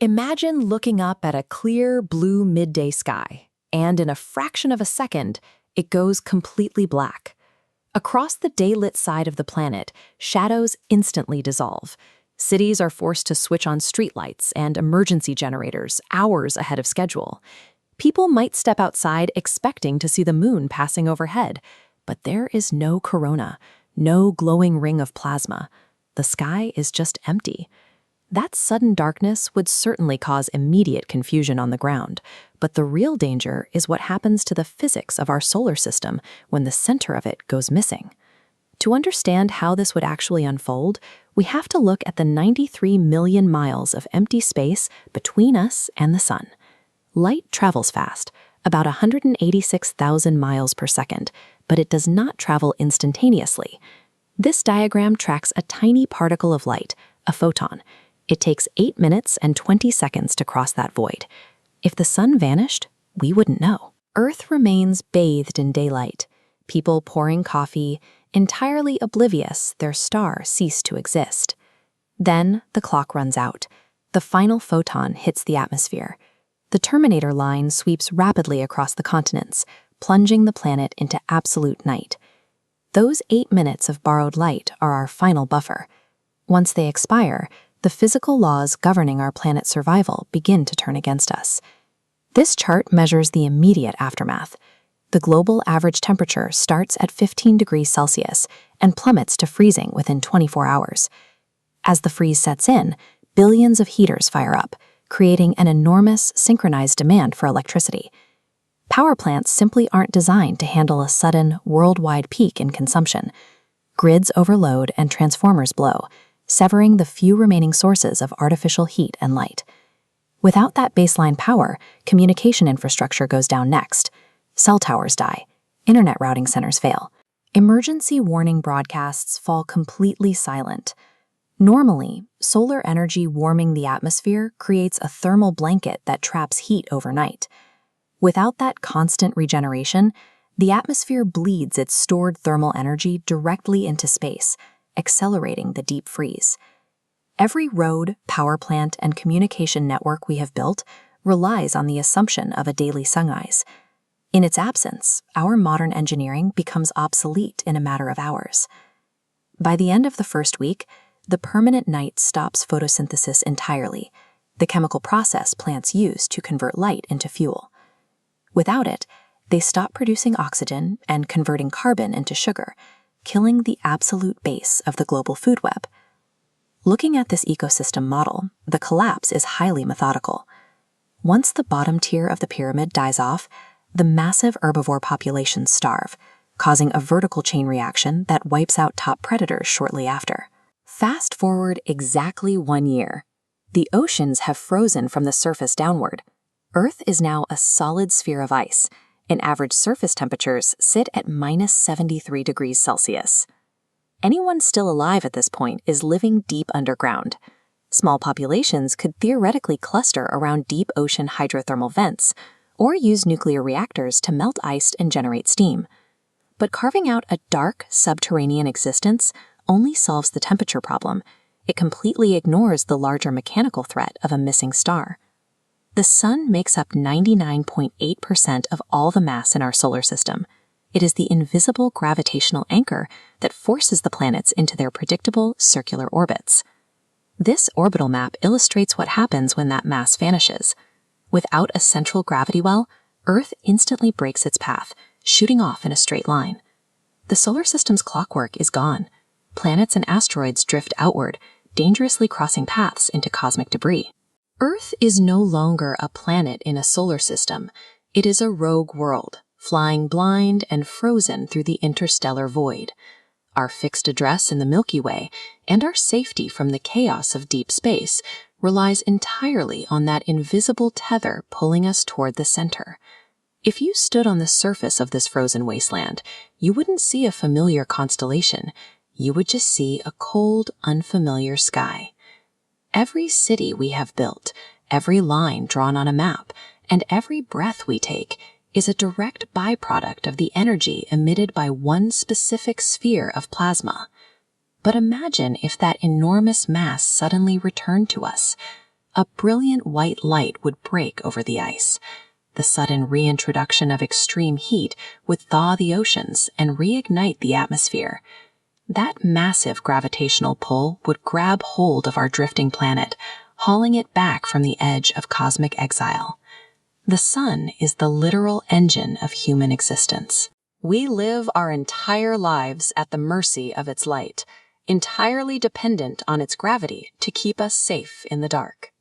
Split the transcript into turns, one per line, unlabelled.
Imagine looking up at a clear blue midday sky, and in a fraction of a second, it goes completely black. Across the day-lit side of the planet, shadows instantly dissolve. Cities are forced to switch on streetlights and emergency generators hours ahead of schedule. People might step outside expecting to see the moon passing overhead, but there is no corona, no glowing ring of plasma. The sky is just empty. That sudden darkness would certainly cause immediate confusion on the ground, but the real danger is what happens to the physics of our solar system when the center of it goes missing. To understand how this would actually unfold, we have to look at the 93 million miles of empty space between us and the sun. Light travels fast, about 186,000 miles per second, but it does not travel instantaneously. This diagram tracks a tiny particle of light, a photon. It takes 8 minutes and 20 seconds to cross that void. If the sun vanished, we wouldn't know. Earth remains bathed in daylight. People pouring coffee, entirely oblivious their star ceased to exist. Then the clock runs out. The final photon hits the atmosphere. The Terminator line sweeps rapidly across the continents, plunging the planet into absolute night. Those 8 minutes of borrowed light are our final buffer. Once they expire, the physical laws governing our planet's survival begin to turn against us. This chart measures the immediate aftermath. The global average temperature starts at 15 degrees Celsius and plummets to freezing within 24 hours. As the freeze sets in, billions of heaters fire up, creating an enormous synchronized demand for electricity. Power plants simply aren't designed to handle a sudden, worldwide peak in consumption. Grids overload and transformers blow, severing the few remaining sources of artificial heat and light. Without that baseline power, communication infrastructure goes down next. Cell towers die. Internet routing centers fail. Emergency warning broadcasts fall completely silent. Normally, solar energy warming the atmosphere creates a thermal blanket that traps heat overnight. Without that constant regeneration, the atmosphere bleeds its stored thermal energy directly into space, accelerating the deep freeze. Every road, power plant, and communication network we have built relies on the assumption of a daily sunrise. In its absence, our modern engineering becomes obsolete in a matter of hours. By the end of the first week, the permanent night stops photosynthesis entirely, the chemical process plants use to convert light into fuel. Without it, they stop producing oxygen and converting carbon into sugar, killing the absolute base of the global food web. Looking at this ecosystem model, the collapse is highly methodical. Once the bottom tier of the pyramid dies off, the massive herbivore populations starve, causing a vertical chain reaction that wipes out top predators shortly after. Fast forward exactly 1 year. The oceans have frozen from the surface downward. Earth is now a solid sphere of ice, and average surface temperatures sit at minus 73 degrees Celsius. Anyone still alive at this point is living deep underground. Small populations could theoretically cluster around deep ocean hydrothermal vents, or use nuclear reactors to melt ice and generate steam. But carving out a dark, subterranean existence only solves the temperature problem. It completely ignores the larger mechanical threat of a missing star. The sun makes up 99.8% of all the mass in our solar system. It is the invisible gravitational anchor that forces the planets into their predictable circular orbits. This orbital map illustrates what happens when that mass vanishes. Without a central gravity well, Earth instantly breaks its path, shooting off in a straight line. The solar system's clockwork is gone. Planets and asteroids drift outward, dangerously crossing paths into cosmic debris. Earth is no longer a planet in a solar system. It is a rogue world, flying blind and frozen through the interstellar void. Our fixed address in the Milky Way and our safety from the chaos of deep space relies entirely on that invisible tether pulling us toward the center. If you stood on the surface of this frozen wasteland, you wouldn't see a familiar constellation. You would just see a cold, unfamiliar sky. Every city we have built, every line drawn on a map, and every breath we take is a direct byproduct of the energy emitted by one specific sphere of plasma. But imagine if that enormous mass suddenly returned to us, a brilliant white light would break over the ice. The sudden reintroduction of extreme heat would thaw the oceans and reignite the atmosphere. That massive gravitational pull would grab hold of our drifting planet, hauling it back from the edge of cosmic exile. The sun is the literal engine of human existence. We live our entire lives at the mercy of its light, entirely dependent on its gravity to keep us safe in the dark.